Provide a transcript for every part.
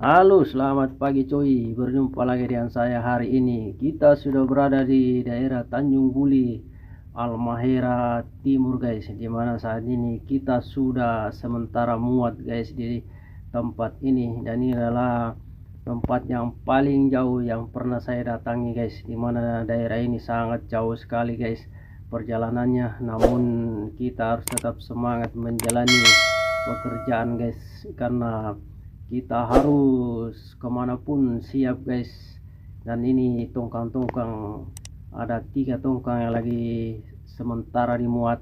Halo, selamat pagi coy. Berjumpa lagi dengan saya hari ini. Kita sudah berada di daerah Tanjung Buli, Halmahera Timur guys. Di mana saat ini kita sudah sementara muat guys di tempat ini. Dan ini adalah tempat yang paling jauh yang pernah saya datangi guys. Di mana daerah ini sangat jauh sekali guys perjalanannya. Namun kita harus tetap semangat menjalani pekerjaan guys, karena kita harus kemanapun siap guys. Dan ini tongkang-tongkang, ada 3 tongkang yang lagi sementara dimuat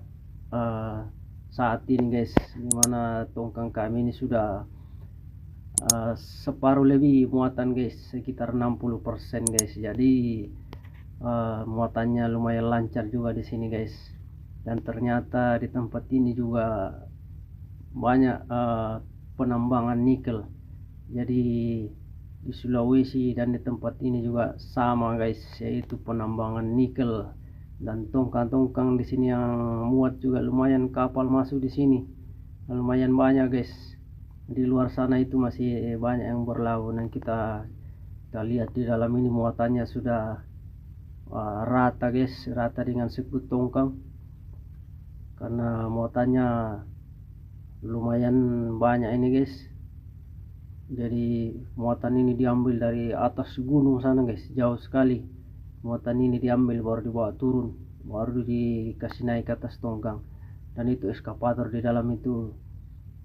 saat ini guys, dimana tongkang kami ini sudah separuh lebih muatan guys, sekitar 60% guys. Jadi muatannya lumayan lancar juga di sini guys. Dan ternyata di tempat ini juga banyak penambangan nikel. Jadi di Sulawesi dan di tempat ini juga sama guys, yaitu penambangan nikel. Dan tongkang-tongkang di sini yang muat juga lumayan, kapal masuk di sini lumayan banyak guys. Di luar sana itu masih banyak yang berlabuh, dan kita lihat di dalam ini muatannya sudah rata guys, rata dengan sekut tongkang, karena muatannya lumayan banyak ini guys. Jadi muatan ini diambil dari atas gunung sana guys, jauh sekali. Muatan ini diambil baru dibawa turun, baru dikasih naik ke atas tongkang. Dan itu eskavator di dalam itu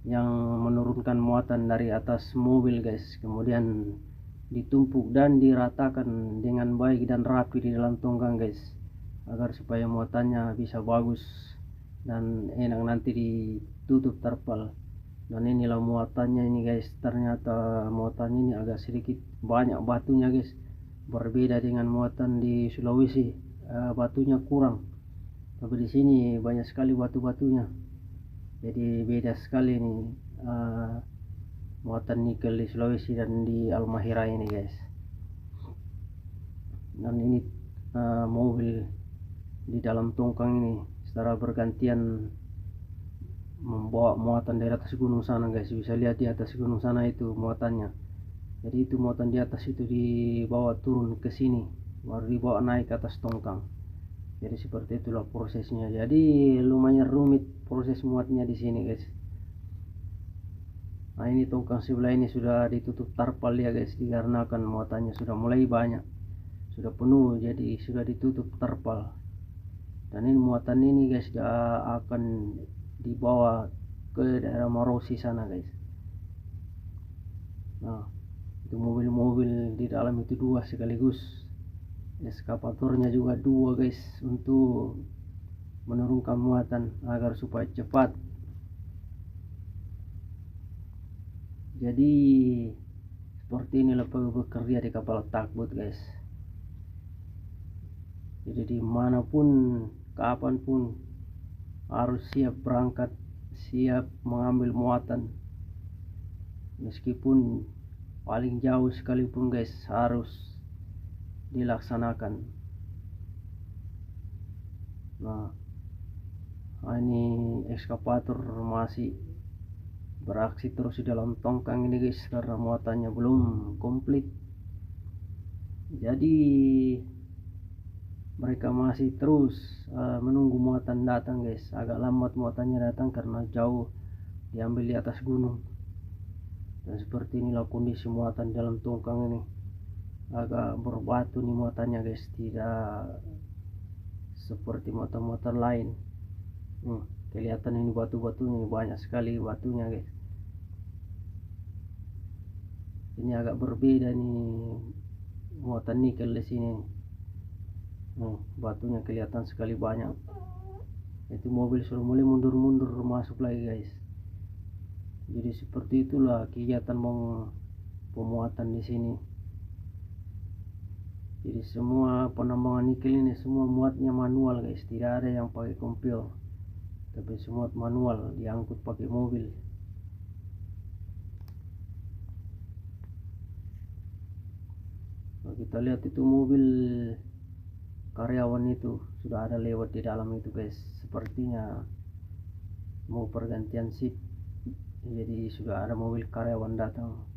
yang menurunkan muatan dari atas mobil guys, kemudian ditumpuk dan diratakan dengan baik dan rapi di dalam tongkang guys, agar supaya muatannya bisa bagus dan enak nanti ditutup terpal. Dan inilah muatannya ini guys. Ternyata muatannya ini agak sedikit banyak batunya guys, berbeda dengan muatan di Sulawesi. Batunya kurang, tapi di sini banyak sekali batu-batunya. Jadi beda sekali nih muatan nikel di Sulawesi dan di Halmahera ini guys. Dan ini mobil di dalam tongkang ini secara bergantian membawa muatan dari atas gunung sana guys. Bisa lihat di atas gunung sana itu muatannya. Jadi itu muatan di atas itu dibawa turun ke sini, baru dibawa naik ke atas tongkang. Jadi seperti itulah prosesnya. Jadi lumayan rumit proses muatnya di sini guys. Nah, ini tongkang sebelah ini sudah ditutup tarpal ya guys, dikarenakan muatannya sudah mulai banyak, sudah penuh, jadi sudah ditutup tarpal. Dan ini muatan ini guys akan dibawa ke daerah Marosi sana guys. Nah, itu mobil-mobil di dalam itu 2 sekaligus, eskavatornya juga 2 guys, untuk menurunkan muatan agar supaya cepat. Jadi seperti inilah bekerja di kapal tugboat guys. Jadi dimanapun, kapanpun harus siap berangkat, siap mengambil muatan, meskipun paling jauh sekalipun guys, harus dilaksanakan. Nah, ini ekskavator masih beraksi terus di dalam tongkang ini guys, karena muatannya belum komplit. Jadi mereka masih terus menunggu muatan datang guys. Agak lambat muatannya datang karena jauh, diambil di atas gunung. Dan seperti inilah kondisi muatan dalam tongkang ini, agak berbatu nih muatannya guys, tidak seperti muatan-muatan lain. Kelihatan ini batu-batunya, banyak sekali batunya guys. Ini agak berbeda nih muatan nikel di sini. Batunya kelihatan sekali banyak. Itu mobil sudah mulai mundur-mundur masuk lagi guys. Jadi seperti itulah kegiatan pemuatan di sini. Jadi semua penambangan nikel ini semua muatnya manual guys, tidak ada yang pakai kompil, tapi semua manual, diangkut pakai mobil. Kalau kita lihat itu mobil karyawan itu sudah ada lewat di dalam itu guys, sepertinya mau pergantian shift, jadi sudah ada mobil karyawan datang.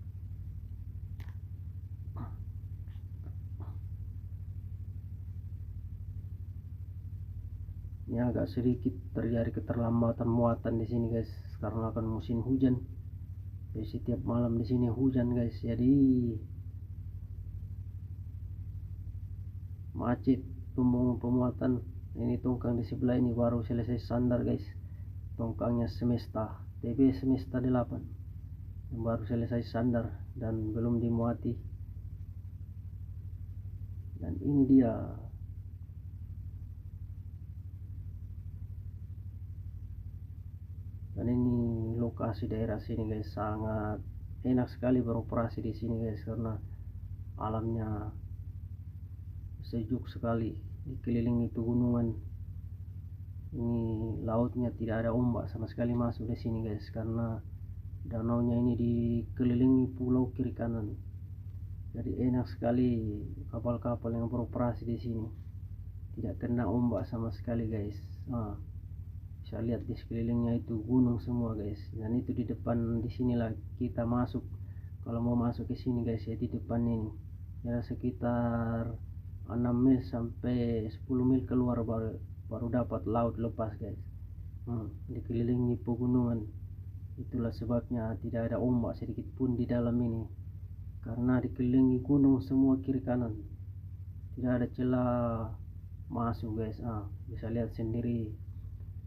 Ini agak sedikit terjadi keterlambatan muatan di sini guys, karena akan musim hujan. Jadi setiap malam di sini hujan guys, jadi macet pemuatan. Ini tongkang di sebelah ini baru selesai sandar guys, tongkangnya Semesta TB Semesta 8 yang baru selesai sandar dan belum dimuati. Dan ini dia dan ini lokasi daerah sini guys, sangat enak sekali beroperasi di sini guys, karena alamnya sejuk sekali, dikelilingi pegunungan. Ini lautnya tidak ada ombak sama sekali masuk di sini guys, karena danaunya ini dikelilingi pulau kiri kanan. Jadi enak sekali kapal-kapal yang beroperasi di sini, tidak kena ombak sama sekali guys. Bisa lihat di sekelilingnya itu gunung semua guys, dan itu di depan di sinilah kita masuk. Kalau mau masuk ke sini guys ya, di depan ini ya sekitar 6 mil sampai 10 mil keluar baru dapat laut lepas guys. Dikelilingi pegunungan, itulah sebabnya tidak ada ombak sedikit pun di dalam ini, karena dikelilingi gunung semua kiri kanan, tidak ada celah masuk guys. Bisa lihat sendiri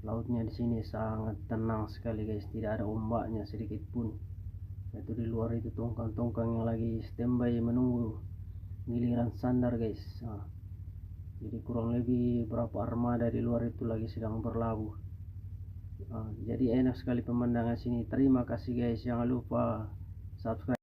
lautnya di sini sangat tenang sekali guys, tidak ada ombaknya sedikit pun. Itu di luar itu tongkang-tongkang yang lagi standby menunggu giliran sandar guys. Jadi kurang lebih berapa armada di luar itu lagi sedang berlabuh. Jadi enak sekali pemandangan sini. Terima kasih guys, jangan lupa subscribe.